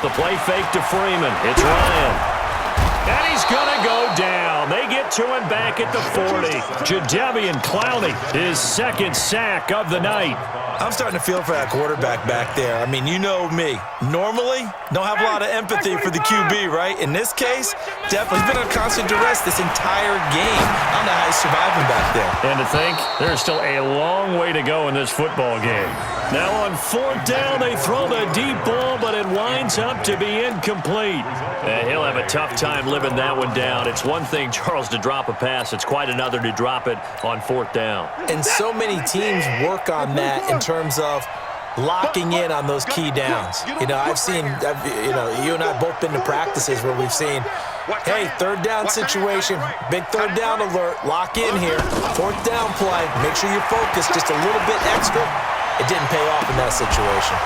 Off the play fake to Freeman. It's Ryan. And he's going to go down. They get to him back at the 40. Jadeveon Clowney, his second sack of the night. I'm starting to feel for that quarterback back there. I mean, you know me. Normally, don't have a lot of empathy for the QB, right? In this case, definitely he's been on constant duress this entire game. I don't know how he's surviving back there. And to think, there's still a long way to go in this football game. Now on fourth down, they throw the deep ball, but it winds up to be incomplete. He'll have a tough time living that one down. It's one thing, Charles, to drop a pass. It's quite another to drop it on fourth down. And so many teams work on that in terms of locking in on those key downs. You know, I've seen, you and I have both been to practices where we've seen, hey, third down situation, big third down alert, lock in here, fourth down play, make sure you're focused just a little bit extra. It didn't pay off in that situation.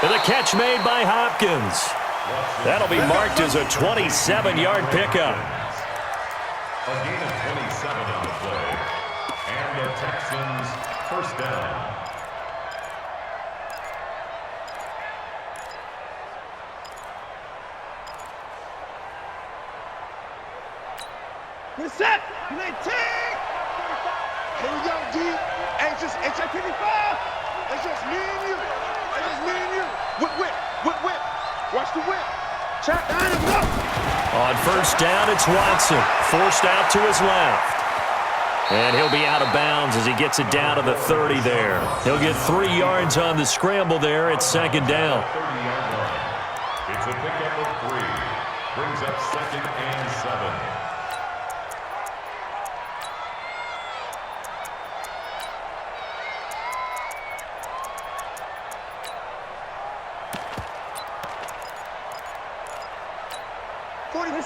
And the catch made by Hopkins. That'll be marked as a 27-yard pickup. A gain of 27 on the play. And the Texans first down. We're set. Play team. Here we go, D. Anxious, HI-55. It's just me and you. It's just me and you. Whip. Watch the whip. Check down and go. On first down, it's Watson. Forced out to his left. And he'll be out of bounds as he gets it down to the 30 there. He'll get 3 yards on the scramble there at second down. 30-yard line. It's a pickup of 3. Brings up second and 7.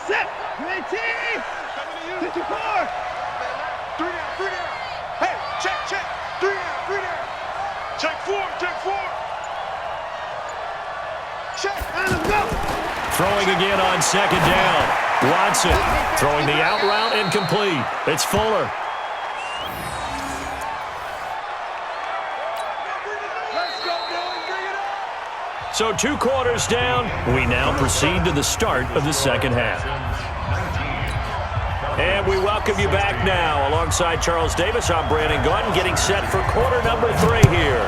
Set. Play team. 54. 3 down. Hey, check. 3 down. Check 4. Check and go. Throwing again on second down. Watson throwing the out route incomplete. It's Fuller. Let's go, boys. Bring it up. So 2 quarters down. We now proceed to the start of the second half. And we welcome you back now. Alongside Charles Davis, I'm Brandon Gunn, getting set for quarter number 3 here.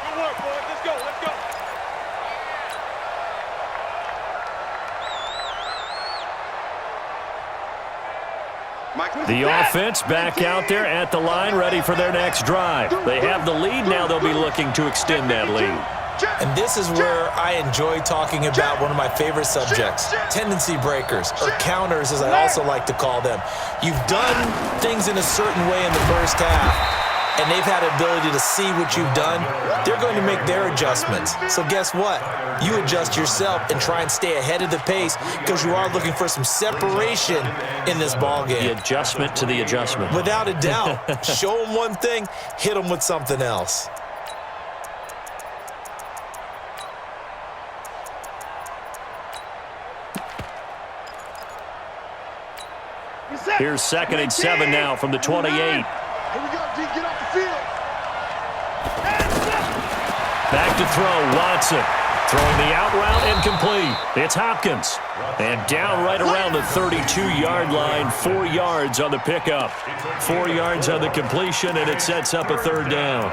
Good work, boys. Let's go. The offense back out there at the line, ready for their next drive. They have the lead. Now they'll be looking to extend that lead. And this is where I enjoy talking about one of my favorite subjects, tendency breakers, or counters as I also like to call them. You've done things in a certain way in the first half, and they've had the ability to see what you've done. They're going to make their adjustments. So guess what? You adjust yourself and try and stay ahead of the pace because you are looking for some separation in this ball game. The adjustment to the adjustment. Without a doubt. Show them one thing, hit them with something else. Here's second and 7 now from the 28. Here we go, D. Get off the field. Back to throw, Watson. Throwing the out route incomplete. It's Hopkins. And down right around the 32-yard line, 4 yards on the pickup. 4 yards on the completion, and it sets up a third down.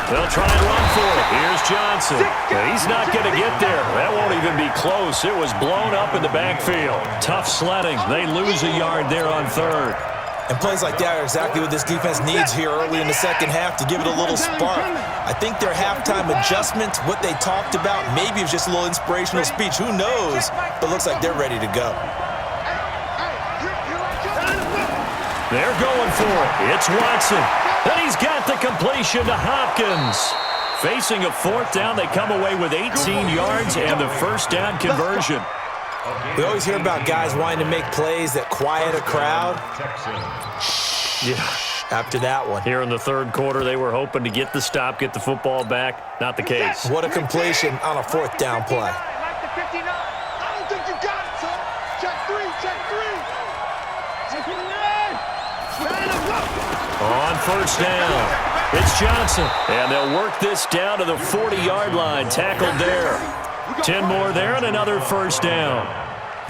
They'll try and run for it. Here's Johnson. He's not going to get there. That won't even be close. It was blown up in the backfield. Tough sledding. They lose a yard there on third. And plays like that are exactly what this defense needs here early in the second half to give it a little spark. I think their halftime adjustment, what they talked about, maybe it was just a little inspirational speech. Who knows? But looks like they're ready to go. They're going for it. It's Watson. And he's got the completion to Hopkins. Facing a fourth down, they come away with 18 yards and the first down conversion. We always hear about guys wanting to make plays that quiet a crowd. Yeah. After that one. Here in the third quarter, they were hoping to get the stop, get the football back. Not the case. What a completion on a fourth down play. I don't think you got it, son. Check three, check three. On first down, it's Johnson. And they'll work this down to the 40-yard line. Tackled there. 10 more there and another first down.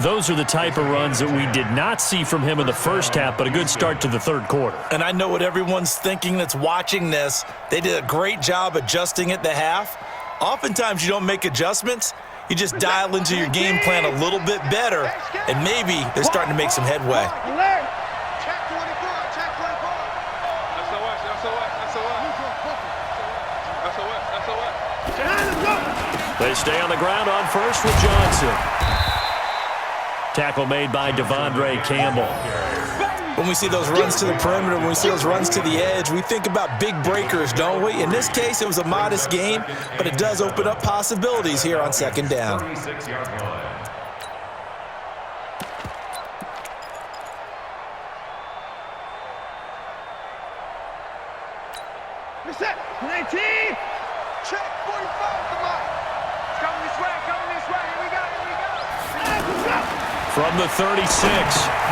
Those are the type of runs that we did not see from him in the first half, but a good start to the third quarter. And I know what everyone's thinking that's watching this. They did a great job adjusting at the half. Oftentimes you don't make adjustments. You just dial into your game plan a little bit better, and maybe they're starting to make some headway. Check 24, check 24. They stay on the ground on first with Johnson. Tackle made by Devondre Campbell. When we see those runs to the perimeter, when we see those runs to the edge, we think about big breakers, don't we? In this case, it was a modest gain, but it does open up possibilities here on second down. 36-yard line. Reset, 19. Check 45 to Mike. It's coming this way, Here we go, From the 36,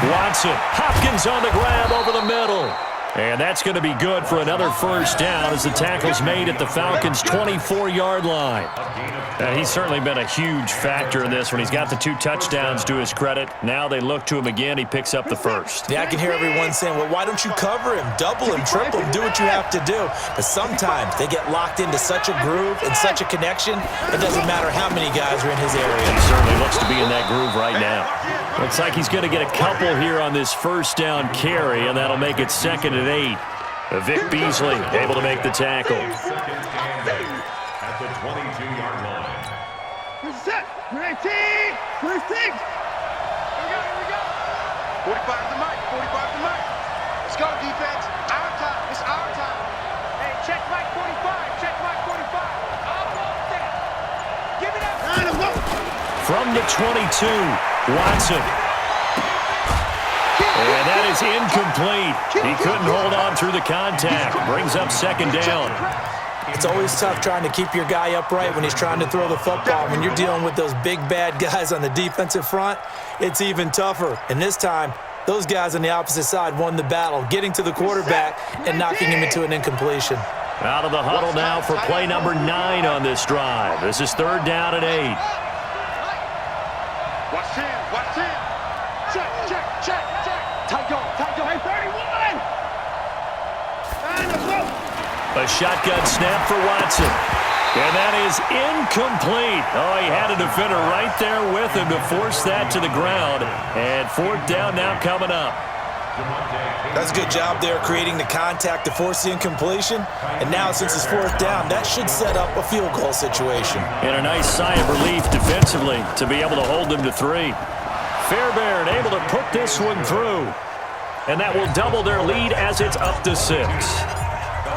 Watson. Hopkins on the grab over the middle. And that's going to be good for another first down as the tackle's made at the Falcons' 24-yard line. He's certainly been a huge factor in this when he's got the 2 touchdowns to his credit. Now they look to him again. He picks up the first. Yeah, I can hear everyone saying, well, why don't you cover him, double him, triple him, do what you have to do. But sometimes they get locked into such a groove and such a connection, it doesn't matter how many guys are in his area. He certainly looks to be in that groove right now. Looks like he's going to get a couple here on this first down carry, and that'll make it 2nd and 8. Vic Beasley able to make the tackle. At the 22-yard line. Reset, 19, 26. Here we go. 45 to Mike, 45 to Mike. Let's go, defense. Our time, it's our time. Hey, check Mike 45, check Mike 45. Almost there. Give it up. From the 22, Watson. And that is incomplete. He couldn't hold on through the contact. Brings up 2nd down. It's always tough trying to keep your guy upright when he's trying to throw the football. When you're dealing with those big, bad guys on the defensive front, it's even tougher. And this time, those guys on the opposite side won the battle, getting to the quarterback and knocking him into an incompletion. Out of the huddle now for play number 9 on this drive. This is 3rd down and 8. Watch in. Check. Tight go. Hey, 31. And a blow. A shotgun snap for Watson. And that is incomplete. Oh, he had a defender right there with him to force that to the ground. And 4th down now coming up. That's a good job there creating the contact to force the incompletion. And now since it's 4th down, that should set up a field goal situation. And a nice sigh of relief defensively to be able to hold them to 3. Fairbairn able to put this one through. And that will double their lead as it's up to 6.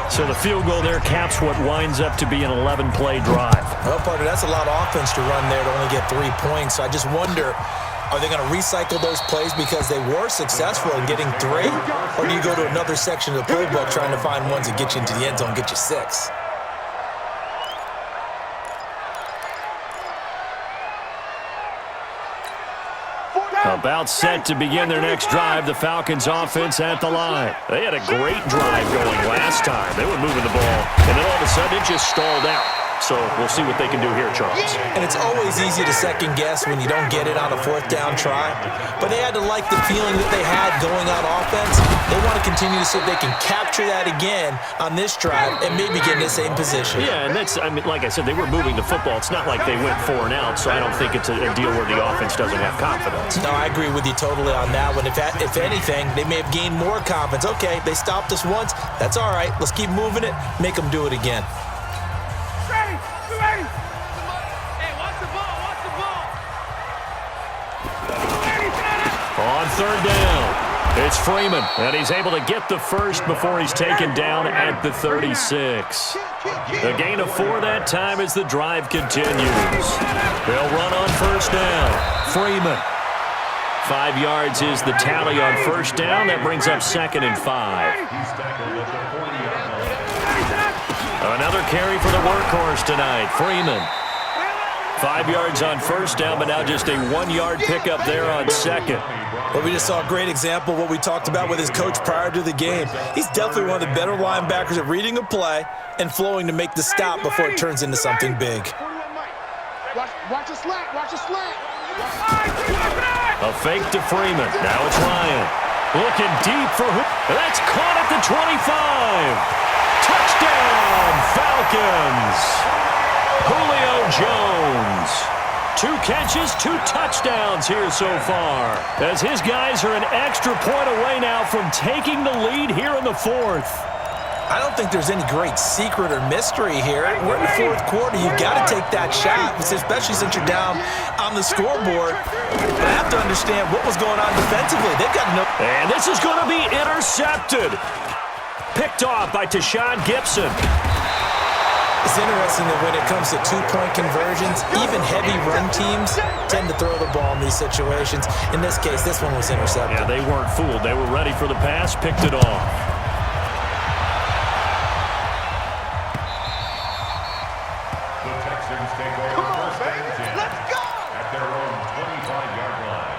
So the field goal there caps what winds up to be an 11-play drive. Well, partner, that's a lot of offense to run there to only get 3 points. So I just wonder, are they going to recycle those plays because they were successful in getting 3? Or do you go to another section of the playbook trying to find ones that get you into the end zone, get you 6? About set to begin their next drive, the Falcons offense at the line. They had a great drive going last time. They were moving the ball, and then all of a sudden it just stalled out. So we'll see what they can do here, Charles. And it's always easy to second guess when you don't get it on a 4th down try. But they had to like the feeling that they had going on offense. They want to continue to see if they can capture that again on this drive and maybe get in the same position. Yeah, and that's, I mean, like I said, they were moving the football. It's not like they went 4 and out, so I don't think it's a deal where the offense doesn't have confidence. No, I agree with you totally on that one. If anything, they may have gained more confidence. Okay, they stopped us once. That's all right. Let's keep moving it. Make them do it again. Ready. Hey, watch the ball. On 3rd down, It's Freeman, and he's able to get the first before he's taken down at the 36. A gain of 4 that time as the drive continues. They'll run on first down. Freeman. 5 yards is the tally on first down. That brings up 2nd and 5. Another carry for the workhorse tonight, Freeman. 5 yards on first down, but now just a 1-yard pickup there on second. Well, we just saw a great example of what we talked about with his coach prior to the game. He's definitely one of the better linebackers at reading a play and flowing to make the stop before it turns into something big. Watch a slant. Watch a slant. A fake to Freeman. Now it's Ryan. Looking deep for who? That's caught at the 25. Touchdown, Falcons. Julio Jones. 2 catches, 2 touchdowns here so far, as his guys are an extra point away now from taking the lead here in the 4th. I don't think there's any great secret or mystery here. We're in the 4th quarter. You've got to take that shot, especially since you're down on the scoreboard. But I have to understand what was going on defensively. They've got to know. And this is going to be intercepted. Picked off by Tashawn Gibson. It's interesting that when it comes to 2-point conversions, even heavy run teams tend to throw the ball in these situations. In this case, this one was intercepted. Yeah, they weren't fooled. They were ready for the pass, picked it off. The Texans take over first and 10 at their own 25-yard line.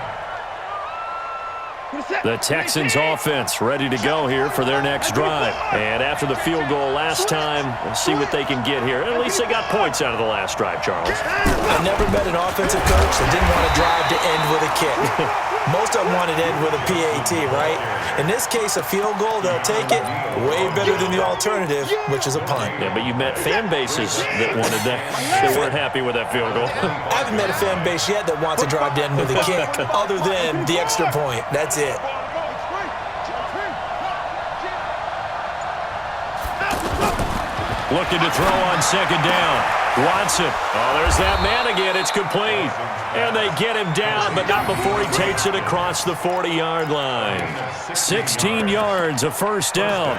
The Texans offense ready to go here for their next drive. And after the field goal last time, we'll see what they can get here. At least they got points out of the last drive, Charles. I never met an offensive coach that didn't want to drive to end with a kick. Most of them wanted to end with a PAT, right? In this case, a field goal, they'll take it. Way better than the alternative, which is a punt. Yeah, but you met fan bases that wanted that. They weren't happy with that field goal. I haven't met a fan base yet that wants to drive to end with a kick other than the extra point. That's it. Looking to throw on second down. Watson. Oh, there's that man again. It's complete. And they get him down, but not before he takes it across the 40-yard line. 16 yards, a first down.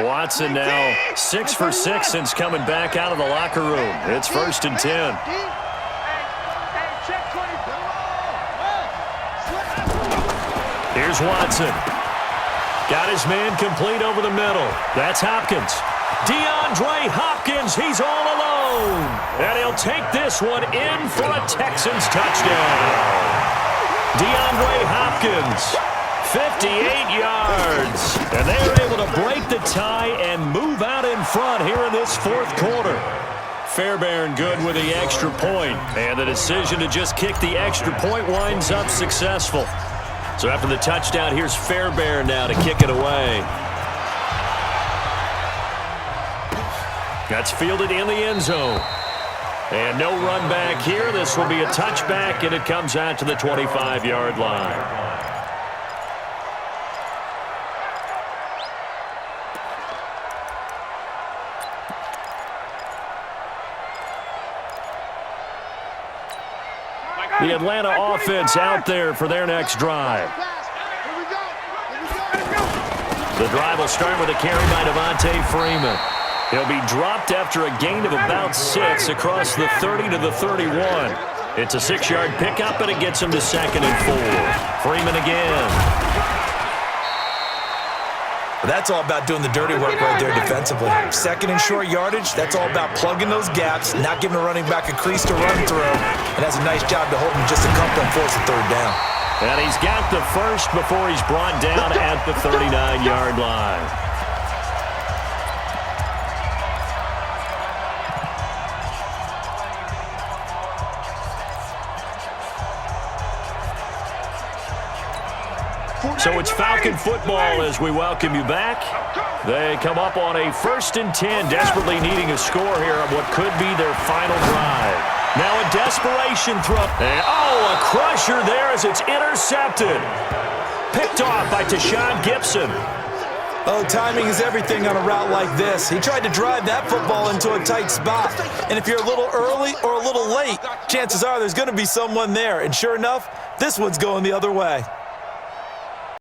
Watson now 6 for 6 since coming back out of the locker room. It's 1st and 10. Here's Watson. Got his man complete over the middle. That's Hopkins. DeAndre Hopkins, he's all alone. And he'll take this one in for a Texans touchdown. DeAndre Hopkins, 58 yards. And they are able to break the tie and move out in front here in this 4th quarter. Fairbairn good with the extra point. And the decision to just kick the extra point winds up successful. So after the touchdown, here's Fairbairn now to kick it away. That's fielded in the end zone. And no run back here. This will be a touchback, and it comes out to the 25-yard line. The Atlanta offense out there for their next drive. The drive will start with a carry by Devontae Freeman. He'll be dropped after a gain of about 6 across the 30 to the 31. It's a 6-yard pickup, and it gets him to 2nd and 4. Freeman again. That's all about doing the dirty work right there defensively. 2nd and short yardage, that's all about plugging those gaps, not giving a running back a crease to run through, and has a nice job to hold him just a couple and force a 3rd down. And he's got the first before he's brought down at the 39-yard line. So it's Falcon football as we welcome you back. They come up on a 1st and 10, desperately needing a score here on what could be their final drive. Now a desperation throw. And, a crusher there as it's intercepted. Picked off by Tashawn Gibson. Oh, timing is everything on a route like this. He tried to drive that football into a tight spot. And if you're a little early or a little late, chances are there's going to be someone there. And sure enough, This one's going the other way.